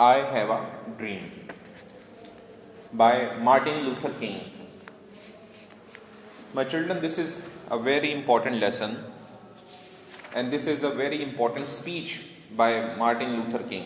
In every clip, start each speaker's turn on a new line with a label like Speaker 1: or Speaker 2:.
Speaker 1: I Have a Dream by Martin Luther King. My children, this is a very important lesson, and this is a very important speech by Martin Luther King.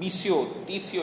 Speaker 1: 20-30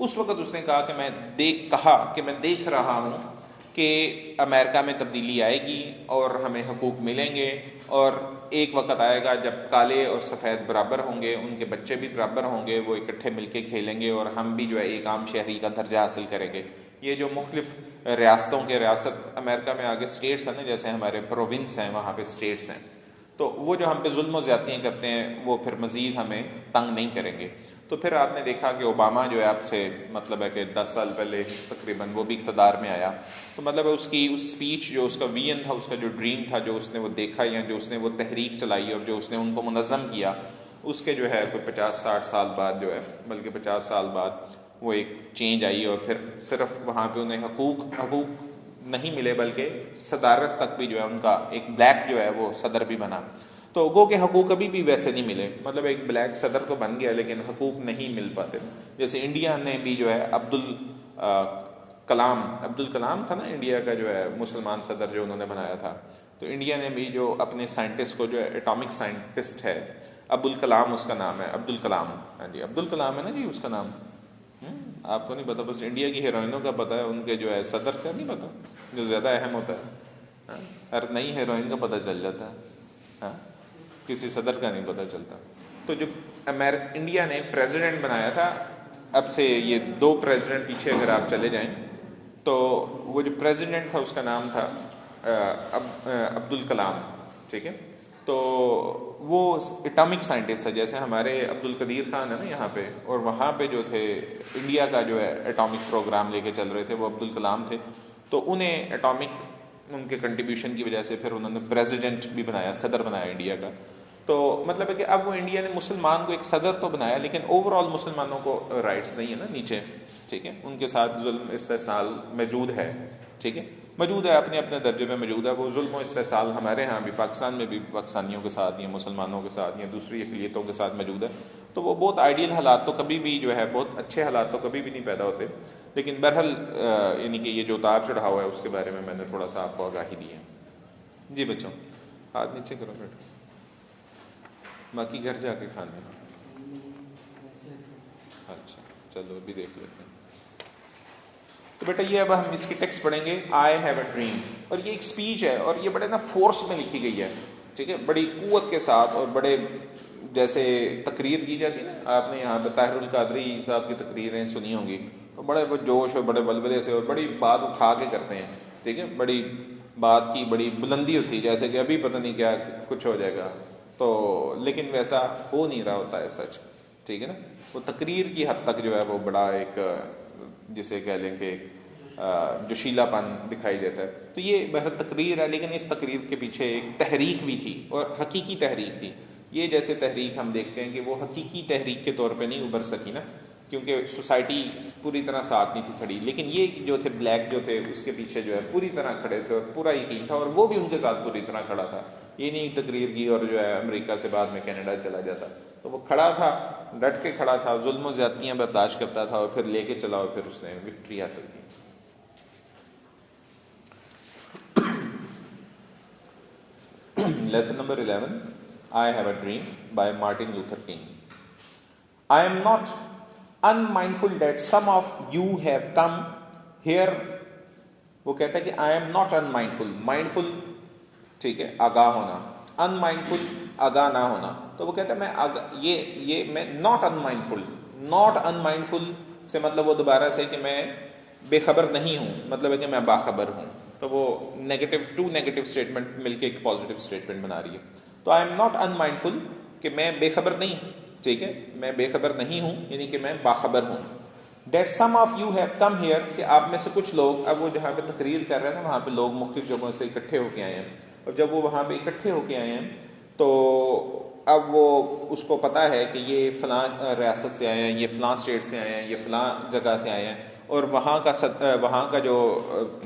Speaker 1: اس وقت اس نے کہا کہ میں دیکھ رہا ہوں کہ امریکہ میں تبدیلی آئے گی اور ہمیں حقوق ملیں گے، اور ایک وقت آئے گا جب کالے اور سفید برابر ہوں گے، ان کے بچے بھی برابر ہوں گے، وہ اکٹھے مل کے کھیلیں گے، اور ہم بھی جو ہے ایک عام شہری کا درجہ حاصل کریں گے۔ یہ جو مختلف ریاستوں کے ریاست امریکہ میں آگے اسٹیٹس ہیں نا، جیسے ہمارے پروونس ہیں وہاں پہ اسٹیٹس ہیں، تو وہ جو ہم پہ ظلم و زیادتیاں کرتے ہیں وہ پھر مزید ہمیں تنگ نہیں کریں گے۔ تو پھر آپ نے دیکھا کہ اوباما جو ہے آپ سے مطلب ہے کہ 10 سال پہلے تقریباً وہ بھی اقتدار میں آیا، تو مطلب ہے اس کی اس اسپیچ جو اس کا ویژن تھا، اس کا جو ڈریم تھا، جو اس نے وہ دیکھا یا جو اس نے وہ تحریک چلائی اور جو اس نے ان کو منظم کیا، اس کے جو ہے کوئی 50-60 سال بعد جو ہے، بلکہ 50 سال بعد وہ ایک چینج آئی، اور پھر صرف وہاں پہ انہیں حقوق نہیں ملے بلکہ صدارت تک بھی جو ہے ان کا ایک بلیک جو ہے وہ صدر بھی بنا۔ تو گو کہ حقوق ابھی بھی ویسے نہیں ملے، مطلب ایک بلیک صدر تو بن گیا لیکن حقوق نہیں مل پاتے۔ جیسے انڈیا نے بھی جو ہے عبد الکلام تھا نا انڈیا کا جو ہے مسلمان صدر جو انہوں نے بنایا تھا، تو انڈیا نے بھی جو اپنے سائنٹسٹ کو جو ہے اٹامک سائنٹسٹ ہے ابوالکلام اس کا نام ہے، عبد الکلام، ہاں جی عبد الکلام ہے نا جی اس کا نام، آپ کو نہیں پتا، بس انڈیا کی ہیروئنوں کا پتا ہے، ان کے جو ہے صدر کا نہیں پتا جو زیادہ اہم ہوتا ہے، ہر نئی ہیروئن کا پتہ چل جاتا ہے، کسی صدر کا نہیں پتہ چلتا۔ تو جو انڈیا نے پریزیڈنٹ بنایا تھا، اب سے یہ 2 پریزیڈنٹ پیچھے اگر آپ چلے جائیں تو وہ جو پریزیڈنٹ تھا اس کا نام تھا عبد الکلام، ٹھیک ہے، تو وہ اٹامک سائنٹسٹ ہے، جیسے ہمارے عبد القدیر خان ہے نا یہاں پہ، اور وہاں پہ جو تھے انڈیا کا جو ہے اٹامک پروگرام لے کے چل رہے تھے وہ عبد الکلام تھے، تو انہیں اٹامک ان کے کنٹریبیوشن کی وجہ سے پھر انہوں نے پریزیڈنٹ بھی بنایا، صدر بنایا انڈیا کا۔ تو مطلب ہے کہ اب وہ انڈیا نے مسلمان کو ایک صدر تو بنایا لیکن اوور آل مسلمانوں کو رائٹس نہیں ہے نا نیچے، ٹھیک ہے، ان کے ساتھ ظلم استحصال موجود ہے، ٹھیک ہے، موجود ہے، اپنے اپنے درجے میں موجود ہے۔ وہ ظلم و استحصال ہمارے ہاں بھی، پاکستان میں بھی پاکستانیوں کے ساتھ یا مسلمانوں کے ساتھ یا دوسری اقلیتوں کے ساتھ موجود ہے، تو وہ بہت آئیڈیل حالات تو کبھی بھی جو ہے، بہت اچھے حالات تو کبھی بھی نہیں پیدا ہوتے، لیکن بہرحال یعنی کہ یہ جو اتار چڑھاؤ ہے اس کے بارے میں نے تھوڑا سا آپ کو آگاہی دی ہے۔ جی بچوں ہاتھ نیچے کرو بیٹا، باقی گھر جا کے کھانے۔ اچھا چلو ابھی دیکھ لیتے ہیں۔ تو بیٹا یہ اب ہم اس کی ٹیکسٹ پڑھیں گے، آئی ہیو اے ڈریم، اور یہ ایک سپیچ ہے اور یہ بڑے نا فورس میں لکھی گئی ہے، ٹھیک ہے، بڑی قوت کے ساتھ، اور بڑے جیسے تقریر کی جاتی ہے نا، آپ نے یہاں پہ طاہر القادری صاحب کی تقریریں سنی ہوں گی، تو بڑے وہ جوش اور بڑے ولولے سے اور بڑی بات اٹھا کے کرتے ہیں، ٹھیک ہے، بڑی بات کی بڑی بلندی ہوتی ہے، جیسے کہ ابھی پتہ نہیں کیا کچھ ہو جائے گا، تو لیکن ویسا ہو نہیں رہا ہوتا ہے سچ، ٹھیک ہے نا، وہ تقریر کی حد تک جو ہے وہ بڑا ایک جسے کہہ لیں کہ جوشیلا پن دکھائی دیتا ہے۔ تو یہ بہت تقریر ہے لیکن اس تقریر کے پیچھے ایک تحریک بھی تھی، اور حقیقی تحریک تھی۔ یہ جیسے تحریک ہم دیکھتے ہیں کہ وہ حقیقی تحریک کے طور پہ نہیں ابھر سکی نا، کیونکہ سوسائٹی پوری طرح ساتھ نہیں تھی کھڑی، لیکن یہ جو تھے بلیک جو تھے اس کے پیچھے جو ہے پوری طرح کھڑے تھے اور پورا یقین تھا، اور وہ بھی ان کے ساتھ پوری طرح کھڑا تھا۔ یہ نہیں تقریر کی اور جو ہے امریکہ سے بعد میں کینیڈا چلا جاتا، تو وہ کھڑا تھا، ڈٹ کے کھڑا تھا، ظلم و زیادتیاں برداشت کرتا تھا، اور پھر لے کے چلا اور پھر اس نے وکٹری حاصل کی۔ Lesson number 11, I have a dream by Martin Luther King. I am not unmindful that some of you have come here. وہ کہتا ہے کہ I am not unmindful, mindful ٹھیک ہے آگاہ ہونا، unmindful آگاہ نہ ہونا، تو وہ کہتا ہے میں یہ میں not unmindful، not unmindful سے مطلب وہ دوبارہ سے کہ میں بے خبر نہیں ہوں، مطلب ہے کہ میں باخبر ہوں، تو وہ ٹو نیگیٹو اسٹیٹمنٹ مل کے ایک پازیٹیو اسٹیٹمنٹ بنا رہی ہے۔ تو آئی ایم ناٹ ان مائنڈفل کہ میں بے خبر نہیں، ٹھیک ہے، میں بے خبر نہیں ہوں، یعنی کہ میں باخبر ہوں۔ That some of you have come hair, کہ آپ میں سے کچھ لوگ، اب وہ جہاں پہ تقریر کر رہے ہیں نا وہاں پہ لوگ مختلف جگہوں سے اکٹھے ہو کے آئے ہیں، اور جب وہ وہاں پہ اکٹھے ہو کے آئے ہیں تو اب وہ اس کو پتا ہے کہ یہ فلاں ریاست سے آئے ہیں، یہ فلاں اسٹیٹ سے آئے ہیں، یہ فلاں جگہ سے آئے ہیں، اور وہاں کا جو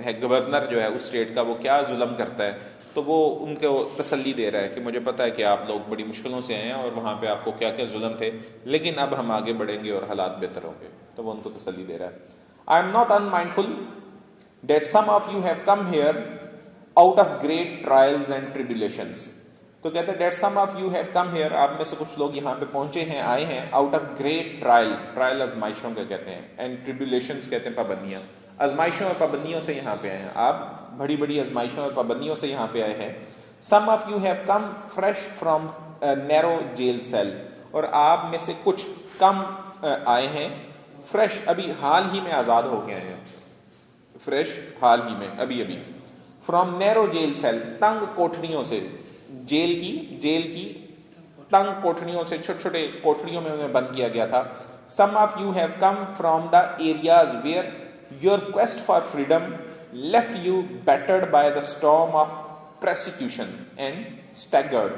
Speaker 1: ہے گورنر جو ہے اس اسٹیٹ کا وہ کیا ظلم کرتا ہے، تو وہ ان کو تسلی دے رہا ہے کہ مجھے پتا ہے کہ آپ لوگ بڑی مشکلوں سے آئے ہیں اور وہاں پہ آپ کو کیا کیا ظلم تھے، لیکن اب ہم آگے بڑھیں گے اور حالات بہتر ہوں گے، تو وہ ان کو تسلی دے رہا ہے۔ I am not in mindful that some of you have come here out of great trials and tribulations, تو کہتے ہیں that some of you have come here, آپ میں سے کچھ لوگ یہاں پہ پہنچے ہیں، آئے ہیں، out of great trial, trial آزمائشوں کے کہتے ہیں، اینڈ ٹریبیولیشنز کہتے ہیں پابندیاں، آزمائشوں اور پابندیوں سے یہاں پہ آئے ہیں، آپ بڑی بڑی آزمائشوں اور پابندیوں سے یہاں پہ آئے ہیں. Some of you have come fresh from narrow jail cells, اور آپ میں سے کچھ کم آئے ہیں فریش، ابھی حال ہی میں آزاد ہو کے آئے ہیں، فریش حال ہی میں ابھی ابھی، فرام نیرو جیل سیل، تنگ کوٹھریوں سے، جیل کی تنگ کوٹھریوں سے، چھوٹے چھوٹے کوٹھریوں میں انہیں بند کیا گیا تھا. Some of you have come from the areas where your quest for freedom left you battered by the storm of persecution and staggered.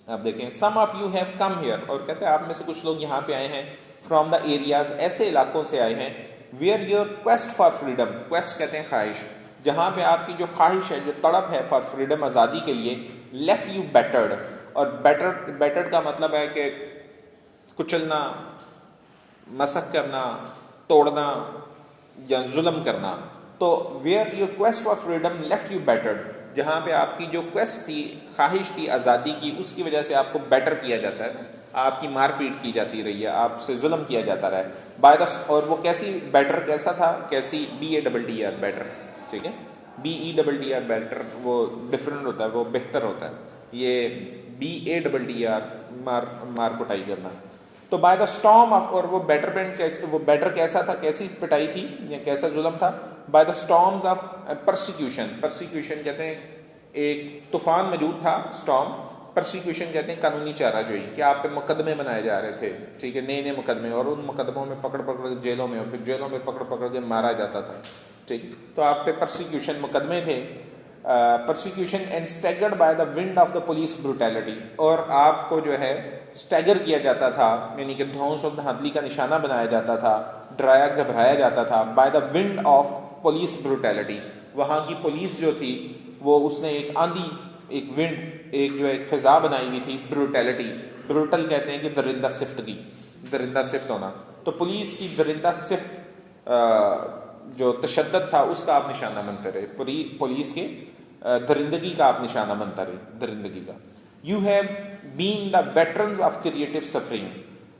Speaker 1: آپ دیکھیں some of you have come here, اور کہتے ہیں آپ میں سے کچھ لوگ یہاں پہ آئے ہیں فرام دا ایریاز، ایسے علاقوں سے آئے ہیں، where your quest for freedom, quest کہتے ہیں خواہش، جہاں پہ آپ کی جو خواہش ہے، جو تڑپ ہے فار فریڈم، آزادی کے لیے، لیفٹ یو بیٹرڈ، اور بیٹرڈ کا مطلب ہے کہ کچلنا، مسخ کرنا، توڑنا یا ظلم کرنا. تو where your quest for freedom left you battered, جہاں پہ آپ کی جو کویسٹ تھی، خواہش تھی آزادی کی، اس کی وجہ سے آپ کو بیٹر کیا جاتا ہے، آپ کی مار پیٹ کی جاتی رہی ہے، آپ سے ظلم کیا جاتا رہا ہے بائی دا. اور وہ کیسی بیٹر کیسا تھا، کیسی، BADDER بیٹر، ٹھیک ہے، BEDDER بیٹر وہ ڈفرینٹ ہوتا ہے، وہ بہتر ہوتا ہے، یہ BADDER مار کٹائی کرنا. تو بائی دا اسٹارم آف، اور وہ بیٹر کیسا تھا، کیسی پٹائی تھی یا کیسا ظلم تھا، by the storms of persecution. Persecution کہتے ہیں ایک طوفان موجود تھا، اسٹارم. پرسیکیوشن کہتے ہیں قانونی چارہ جوئی، کہ آپ پہ مقدمے بنائے جا رہے تھے، ٹھیک ہے، نئے مقدمے، اور ان مقدموں میں پکڑ کے جیلوں میں، اور پھر جیلوں میں پکڑ کے مارا جاتا تھا، ٹھیک. تو آپ پہ پرسیکیوشن مقدمے تھے. Persecution and staggered by the wind of the police brutality, اور آپ کو جو ہے اسٹیگر کیا جاتا تھا، یعنی کہ دھونس اور دھاندلی کا نشانہ بنایا جاتا تھا، ڈرایا گھبرایا جاتا تھا، by the wind of police brutality. وہاں کی پولیس جو تھی وہ اس نے ایک آندھی، ایک ونڈ، ایک فضا بنائی ہوئی تھی، بروٹیلٹی. بروٹل کہتے ہیں کہ درندہ صفتگی، درندہ صفت ہونا. تو پولیس کی درندہ صفت جو تشدد تھا اس کا آپ نشانہ بنتے رہے، پولیس کے درندگی کا آپ نشانہ بنتا رہے، درندگی کا. You have been the veterans of creative suffering.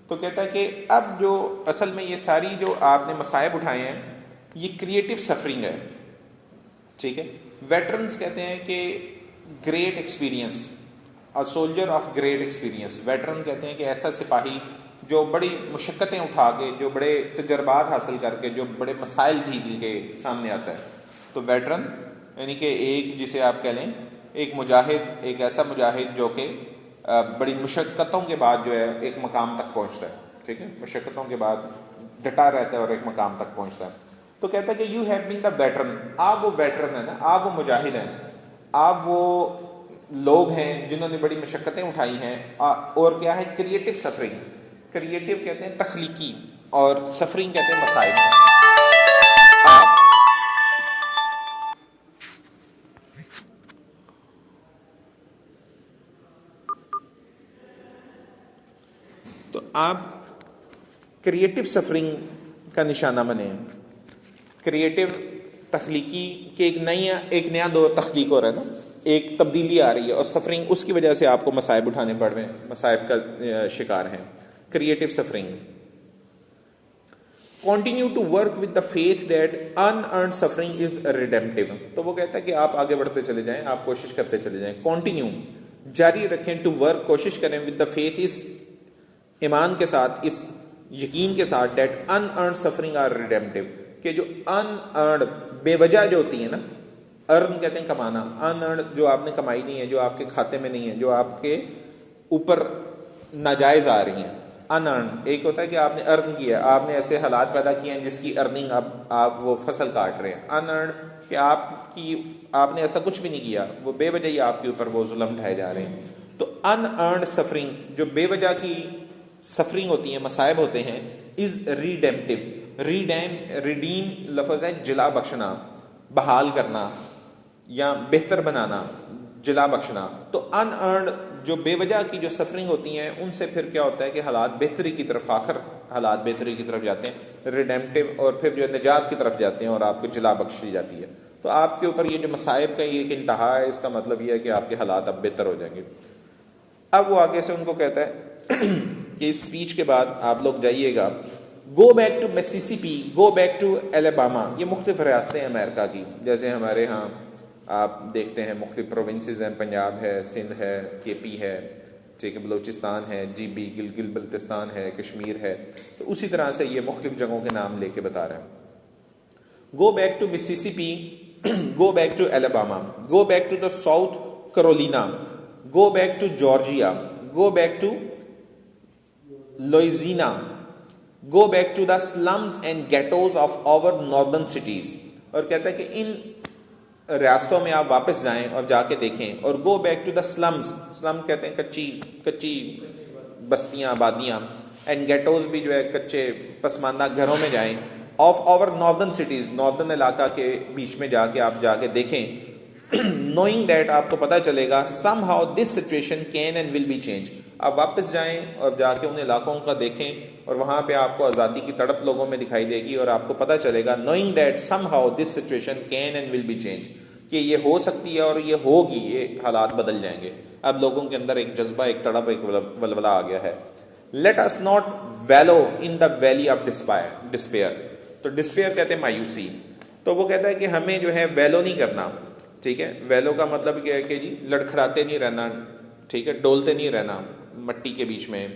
Speaker 1: تو کہتا ہے کہ اب جو اصل میں یہ ساری جو آپ نے مصائب اٹھائے ہیں یہ کریٹو سفرنگ ہے، ٹھیک ہے. ویٹرنز کہتے ہیں کہ great experience, a soldier of great experience. Veteran کہتے ہیں کہ ایسا سپاہی جو بڑی مشقتیں اٹھا کے، جو بڑے تجربات حاصل کر کے، جو بڑے مسائل جیت کے سامنے آتا ہے. تو ویٹرن یعنی کہ ایک، جسے آپ کہہ لیں ایک مجاہد، ایک ایسا مجاہد جو کہ بڑی مشقتوں کے بعد جو ہے ایک مقام تک پہنچتا ہے، ٹھیک ہے، مشقتوں کے بعد ڈٹا رہتا ہے اور ایک مقام تک پہنچتا ہے. تو کہتا ہے کہ you have been the veteran, آپ وہ ویٹرن ہیں نا، آپ وہ مجاہد ہیں، آپ وہ لوگ ہیں جنہوں نے بڑی مشقتیں اٹھائی ہیں. اور کیا ہے، کریٹو سفرنگ. کریٹو کہتے ہیں تخلیقی، اور سفرنگ کہتے ہیں مسائل. تو آپ کریٹو سفرنگ کا نشانہ بنے. کریٹو تخلیقی کہ ایک نیا دور تخلیق ہو رہا ہے نا، ایک تبدیلی آ رہی ہے، اور سفرنگ اس کی وجہ سے آپ کو مصائب اٹھانے پڑ رہے ہیں، مصائب کا شکار ہیں. Creative suffering. Continue to work with the faith that unearned suffering is redemptive. تو وہ کہتا ہے کہ آپ آگے بڑھتے چلے جائیں، آپ کوشش کرتے چلے جائیں. کنٹینیو، جاری رکھیں، ٹو ورک، کوشش کریں، ود دا فیتھ، اس ایمان کے ساتھ، اس یقین کے ساتھ، that unearned suffering are redemptive, کہ جو ان ارنڈ، بے وجہ جو ہوتی ہیں نا، ارن کہتے ہیں کمانا، ان ارنڈ جو آپ نے کمائی نہیں ہے، جو آپ کے کھاتے میں نہیں ہے، جو آپ کے اوپر ناجائز آ رہی ہیں. ان ارنڈ ایک ہوتا ہے کہ آپ نے ارن کیا، آپ نے ایسے حالات پیدا کیے ہیں جس کی ارننگ اب آپ وہ فصل کاٹ رہے ہیں. ان ارنڈ کہ آپ نے ایسا کچھ بھی نہیں کیا، وہ بے وجہ ہی آپ کے اوپر وہ ظلم ڈھائے جا رہے ہیں. تو ان ارنڈ سفرنگ، جو بے وجہ کی سفرنگ ہوتی ہیں، مصائب ہوتے ہیں، از ریڈیمپٹیو. ریڈیم لفظ ہے جلا بخشنا، بحال کرنا یا بہتر بنانا، جلا بخشنا. تو ان ارنڈ جو بے وجہ کی جو سفرنگ ہوتی ہیں، ان سے پھر کیا ہوتا ہے کہ حالات بہتری کی طرف، آخر حالات بہتری کی طرف جاتے ہیں، ریڈیمپٹیو، اور پھر جو نجات کی طرف جاتے ہیں اور آپ کو جلا بخشی جاتی ہے. تو آپ کے اوپر یہ جو مصائب کا یہ ایک انتہا ہے، اس کا مطلب یہ ہے کہ آپ کے حالات اب بہتر ہو جائیں گے. اب وہ آگے سے ان کو کہتا ہے کہ اس سپیچ کے بعد آپ لوگ جائیے گا، go back to Mississippi, go back to Alabama. یہ مختلف ریاستیں ہیں امریکہ کی، جیسے ہمارے ہاں آپ دیکھتے ہیں مختلف پروونسز ہیں، پنجاب ہے، سندھ ہے، کے پی ہے، ٹھیک ہے، بلوچستان ہے، جی بی گلگل بلتستان ہے، کشمیر ہے. تو اسی طرح سے یہ مختلف جگہوں کے نام لے کے بتا رہے ہیں. Go back to Mississippi, go back to Alabama, go back to the South Carolina, go back to Georgia, go back to Louisiana, go back to the slums and ghettos of our northern cities. اور کہتا ہے کہ ان ریاستوں میں آپ واپس جائیں اور جا کے دیکھیں. اور go back to the slums, slum کہتے ہیں کچی بستیاں، آبادیاں، اینڈ گیٹوز بھی جو ہے کچے پسماندہ گھروں میں جائیں. Of our northern cities, northern علاقہ کے بیچ میں جا کے دیکھیں. نوئنگ دیٹ، آپ کو پتا چلے گا somehow this situation can and will be change. آپ واپس جائیں اور جا کے ان علاقوں کا دیکھیں اور وہاں پہ آپ کو آزادی کی تڑپ لوگوں میں دکھائی دے گی اور آپ کو پتا چلے گا knowing that somehow this situation can and will be change, کہ یہ ہو سکتی ہے اور یہ ہوگی، یہ حالات بدل جائیں گے. اب لوگوں کے اندر ایک جذبہ، ایک تڑپ، ایک ولولہ آ گیا ہے. Let us not wallow in the valley of despair. تو ڈسپیئر کہتے ہیں مایوسی. تو وہ کہتا ہے کہ ہمیں جو ہے ویلو نہیں کرنا. ٹھیک ہے، ویلو کا مطلب کیا ہے کہ جی لڑکھڑاتے نہیں رہنا، ٹھیک ہے، ڈولتے نہیں رہنا مٹی کے بیچ میں،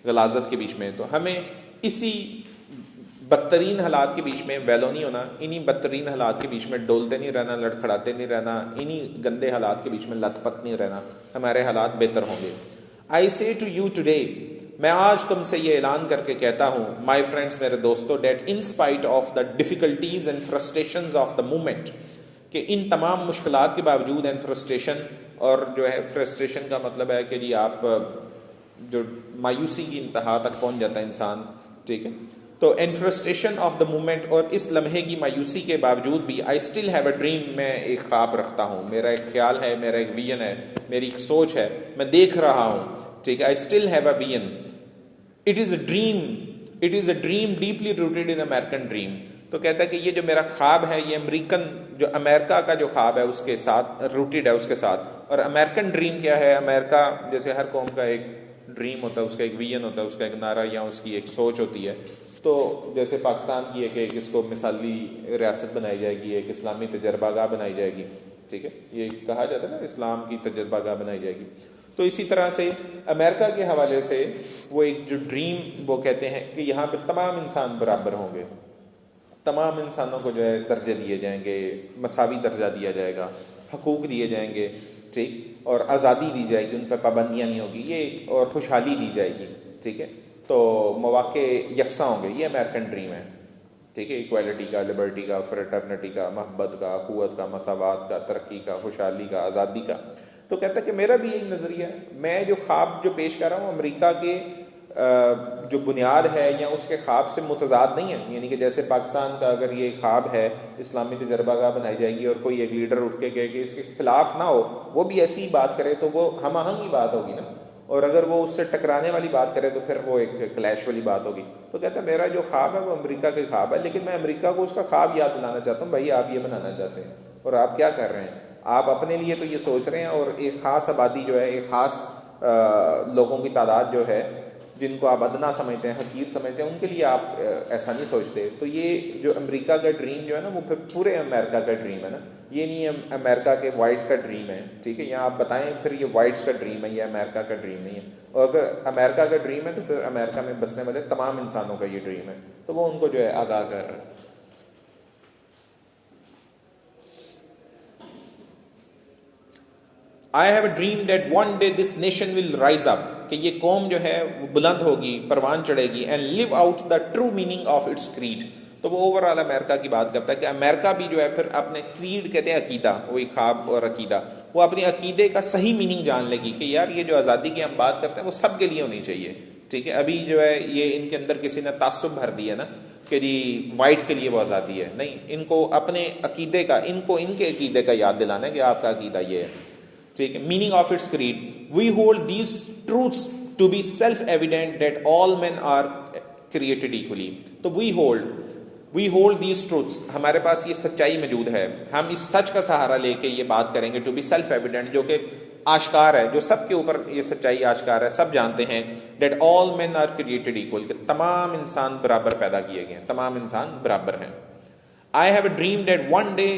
Speaker 1: غلاظت کے بیچ میں. تو ہمیں اسی بدترین حالات کے بیچ میں ویلو نہیں ہونا، انہی بدترین حالات کے بیچ میں ڈولتے نہیں رہنا، لڑکھڑاتے نہیں رہنا، انہی گندے حالات کے بیچ میں لت پت نہیں رہنا. ہمارے حالات بہتر ہوں گے. آئی سے ٹو یو ٹوڈے، میں آج تم سے یہ اعلان کر کے کہتا ہوں، مائی فرینڈس، میرے دوستو، that in spite of the difficulties and frustrations of the moment, کہ ان تمام مشکلات کے باوجود، اینڈ فرسٹریشن، اور جو ہے فرسٹریشن کا مطلب ہے کہ جی آپ جو مایوسی کی انتہا تک پہنچ جاتا ہے انسان. ٹھیک ہے، تو and frustration of the moment, اور اس لمحے کی مایوسی کے باوجود بھی، آئی اسٹل ہیو اے ڈریم، میں ایک خواب رکھتا ہوں، میرا ایک خیال ہے، میرا ایک ویژن ہے، میری ایک سوچ ہے، میں دیکھ رہا ہوں. ٹھیک ہے، I still have a vision. It is a dream deeply rooted in American dream. تو کہتا ہے کہ یہ جو میرا خواب ہے، یہ جو امریکہ کا جو خواب ہے اس کے ساتھ روٹیڈ ہے، اس کے ساتھ. اور امریکن ڈریم کیا ہے؟ امریکہ جیسے ہر قوم کا ایک ڈریم ہوتا ہے، اس کا ایک ویژن ہوتا ہے، اس کا ایک نعرہ یا اس کی ایک سوچ ہوتی ہے. تو جیسے پاکستان کی ہے کہ اس کو مثالی ریاست بنائی جائے گی، ایک اسلامی تجربہ گاہ بنائی جائے گی. ٹھیک ہے، یہ کہا جاتا ہے نا، اسلام کی تجربہ گاہ بنائی جائے گی. تو اسی طرح سے امریکہ کے حوالے سے وہ ایک جو ڈریم وہ کہتے ہیں کہ یہاں پہ تمام انسان برابر ہوں گے، تمام انسانوں کو جو ہے درجے دیے جائیں گے، مساوی درجہ دیا جائے گا، حقوق دیے جائیں گے، ٹھیک، اور آزادی دی جائے گی، ان پہ پابندیاں نہیں ہوگی، یہ اور خوشحالی دی جائے گی. ٹھیک ہے، تو مواقع یکساں ہوں گے. یہ امریکن ڈریم ہے. ٹھیک ہے، ایکویلٹی کا، لبرٹی کا، فریٹرنٹی کا، محبت کا، قوت کا، مساوات کا، ترقی کا، خوشحالی کا، آزادی کا. تو کہتا ہے کہ میرا بھی یہی نظریہ ہے. میں جو خواب جو پیش کر رہا ہوں امریکہ کے جو بنیاد ہے یا اس کے خواب سے متضاد نہیں ہے. یعنی کہ جیسے پاکستان کا اگر یہ خواب ہے اسلامی تجربہ گاہ بنائی جائے گی اور کوئی ایک لیڈر اٹھ کے کہے کہ اس کے خلاف نہ ہو، وہ بھی ایسی ہی بات کرے تو وہ ہم آہنگ ہی بات ہوگی نا. اور اگر وہ اس سے ٹکرانے والی بات کرے تو پھر وہ ایک کلیش والی بات ہوگی. تو کہتا ہے میرا جو خواب ہے وہ امریکہ کے خواب ہے، لیکن میں امریکہ کو اس کا خواب یاد دلانا چاہتا ہوں. بھائی آپ یہ بنانا چاہتے ہیں اور آپ کیا کر رہے ہیں؟ آپ اپنے لیے تو یہ سوچ رہے ہیں، اور ایک خاص آبادی جو ہے، ایک خاص لوگوں کی تعداد جو ہے جن کو آپ ادنا سمجھتے ہیں، حقیر سمجھتے ہیں، ان کے لیے آپ ایسا نہیں سوچتے. تو یہ جو امریکہ کا ڈریم جو ہے نا، وہ پھر پورے امریکہ کا ڈریم ہے نا. یہ نہیں ہے امریکہ کے وائٹ کا ڈریم ہے. ٹھیک ہے، یہاں آپ بتائیں پھر یہ وائٹس کا ڈریم ہے، یہ امریکہ کا ڈریم نہیں ہے. اور اگر امریکہ کا ڈریم ہے تو پھر امریکہ میں بسنے والے تمام انسانوں کا یہ ڈریم ہے. تو وہ ان کو جو ہے آگاہ کر رہا ہے. I have a dream that one day this nation will rise up, کہ یہ قوم جو ہے وہ بلند ہوگی، پروان چڑھے گی، and live out the true meaning of its creed. تو وہ اوور آل امریکہ کی بات کرتا ہے کہ امریکہ بھی جو ہے پھر اپنے کریڈ کہتے ہیں عقیدہ، وہی خواب اور عقیدہ، وہ اپنی عقیدے کا صحیح میننگ جان لے گی کہ یار یہ جو آزادی کی ہم بات کرتے ہیں وہ سب کے لیے ہونی چاہیے. ٹھیک ہے، ابھی جو ہے یہ ان کے اندر کسی نے تعصب بھر دیا نا کہ جی وائٹ کے لیے وہ آزادی ہے. نہیں، ان کو اپنے عقیدے کا، ان کے عقیدے کا یاد دلانا ہے کہ آپ کا عقیدہ یہ ہے. ٹھیک ہے، meaning of its creed. We hold these truths to be self evident that all men are created equally. تو we hold, we hold these truths, ہمارے پاس یہ سچائی موجود ہے، ہم اس سچ کا سہارا لے کے یہ بات کریں گے، ٹو بی سیلف ایویڈنٹ، جو کہ آشکار ہے، جو سب کے اوپر یہ سچائی آشکار ہے، سب جانتے ہیں، that all men are created equal, کہ تمام انسان برابر پیدا کیے گئے ہیں، تمام انسان برابر ہیں. I have a dream that one day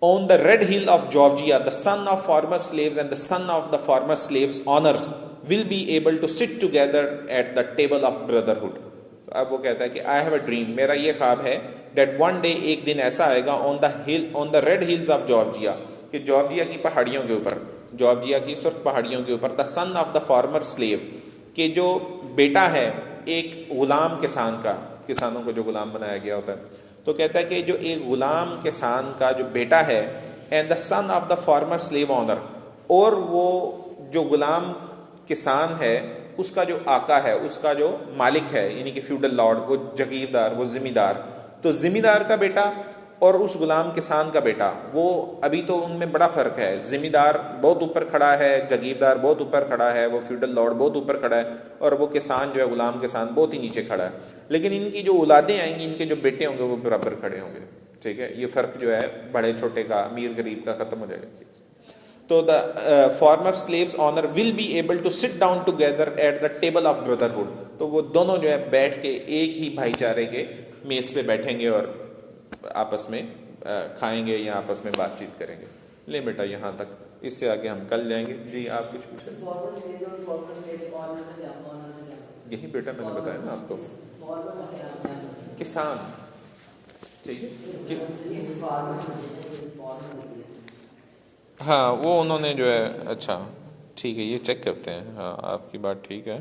Speaker 1: on the red hill of Georgia, the son of former slaves and the son of the former slaves' owners will be able to sit together at the table of brotherhood. اب وہ کہتا ہے کہ I have a dream، میرا یہ خواب ہے، that one day ایک دن ایسا آئے گا on the red hills of Georgia، کہ جارجیا کی پہاڑیوں کے اوپر، جارجیا کی سرخ پہاڑیوں کے اوپر، the son of the former slave، کہ جو بیٹا ہے ایک غلام کسان کا، کسانوں کو جو غلام بنایا گیا ہوتا ہے، تو کہتا ہے کہ جو ایک غلام کسان کا جو بیٹا ہے، and the son of the former slave owner, اور وہ جو غلام کسان ہے اس کا جو آقا ہے، اس کا جو مالک ہے، یعنی کہ فیوڈل لارڈ، وہ جگیردار، وہ ذمہ دار، تو ذمہ دار کا بیٹا اور اس غلام کسان کا بیٹا، وہ ابھی تو ان میں بڑا فرق ہے، ذمہ دار بہت اوپر کھڑا ہے، جگیردار بہت اوپر کھڑا ہے، وہ فیوڈل لارڈ بہت اوپر کھڑا ہے، اور وہ کسان جو ہے، غلام کسان، بہت ہی نیچے کھڑا ہے. لیکن ان کی جو اولادیں آئیں گی، ان کے جو بیٹے ہوں گے، وہ برابر کھڑے ہوں گے. ٹھیک ہے، یہ فرق جو ہے بڑے چھوٹے کا، امیر غریب کا ختم ہو جائے گا. تو the former slaves owner will be able to sit down together at the table of brotherhood، تو وہ دونوں جو ہے بیٹھ کے ایک ہی بھائی چارے کے میز پہ بیٹھیں گے اور آپس میں کھائیں گے یا آپس میں بات چیت کریں گے. لے بیٹا یہاں تک، اس سے آگے ہم کل جائیں گے. جی آپ کچھ پوچھیں؟ یہی بیٹا میں نے بتایا نا آپ کو، کسان. ٹھیک ہے، ہاں وہ انہوں نے جو ہے، اچھا ٹھیک ہے، یہ چیک کرتے ہیں. ہاں آپ کی بات ٹھیک ہے.